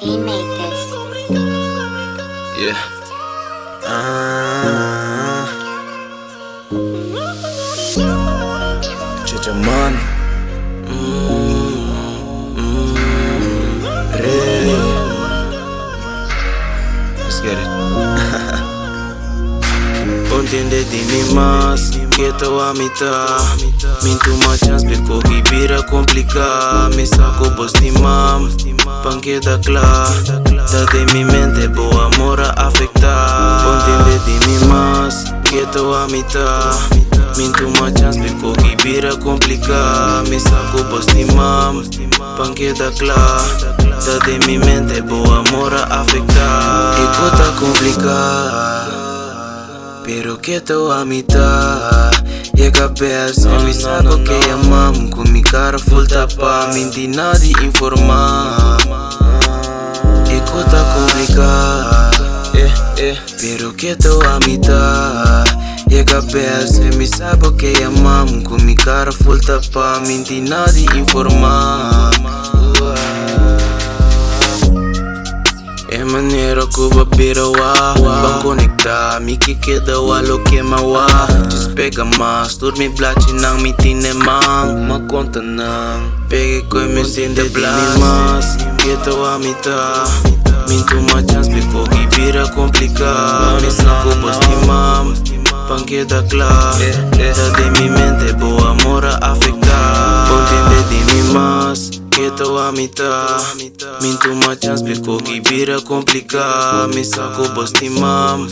He made this. Yeah. Chichaman. Re. Let's get it. Ontende di mi mas, quieto a mitad. Mintu macam speko gibira complica. Me saco postimam, panqueta clar. Da de mi mente boa mora afectar. Ontende di mi mas, quieto a mitad. Mintu macam speko gibira complica. Me saco postimam, panqueta clar. Da de mi mente boa mora afectar. E cota complicar. Pero quieto a mitad. E cabeça me saco que amam. Com mi cara full tapa. Minti nada informar. E cota complicar. Pero quieto a mitad. E cabeça me saco que amam. Com mi cara full tapa. Minti nada informar. É maneira que o beira wa Vão conectar, me que queda wa lo que ma wa Despega mais, dorme blate não me tine man Ma conta não, pegue coi me sinde blate mas, quieto a mitad Minto ma chance, beco que vira complicar Me saco postimam, panqueta clar Da de mi mente, boa mora afectar Contende de mi mas quieto a mitad. Mintu macam speko gibira complica. Me saco postimam,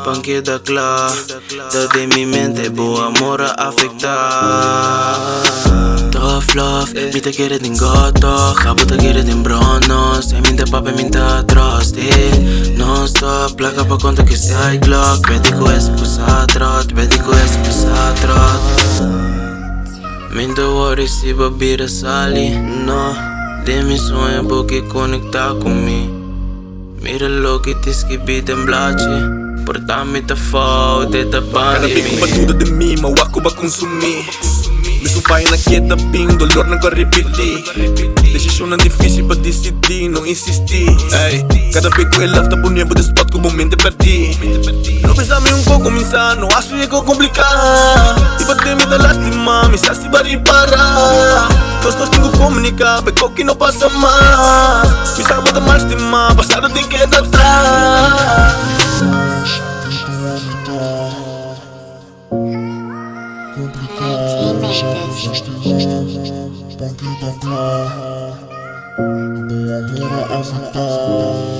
panqueta clar. Da de mi mente boa mora afectar. Tough love, mi te quiere din gata. Cabo te quiere din brana. Se minte pape minte atrás non stop, placa pa conta que sai Glock. Vedi com esse pusatrat, vedi com esse pusatrat. Minta worry se babira sali, no. De mi sonho porque conectar comigo. Mira lo que tens que beat em blache. Portar-me tá falta, tá Cada bico pandemia. batuda de mim, mau ako ba consumir? Me supay na quieta ping, dolor na ko repetir. Desisyon ang difícil pa decidir, não insistir. Ay, cada vez que eu love, tá bonito do spot que mente perdi. Não pensame um pouco, insano, acho que é complicar. E bater me dá lastima, me sabe vai reparar. Nós tenho que comunicar, porque que não passa mais. Me sabe da mais estima, passado tem que dar atrás. He made this. Panqueta clara, boa mora afetar.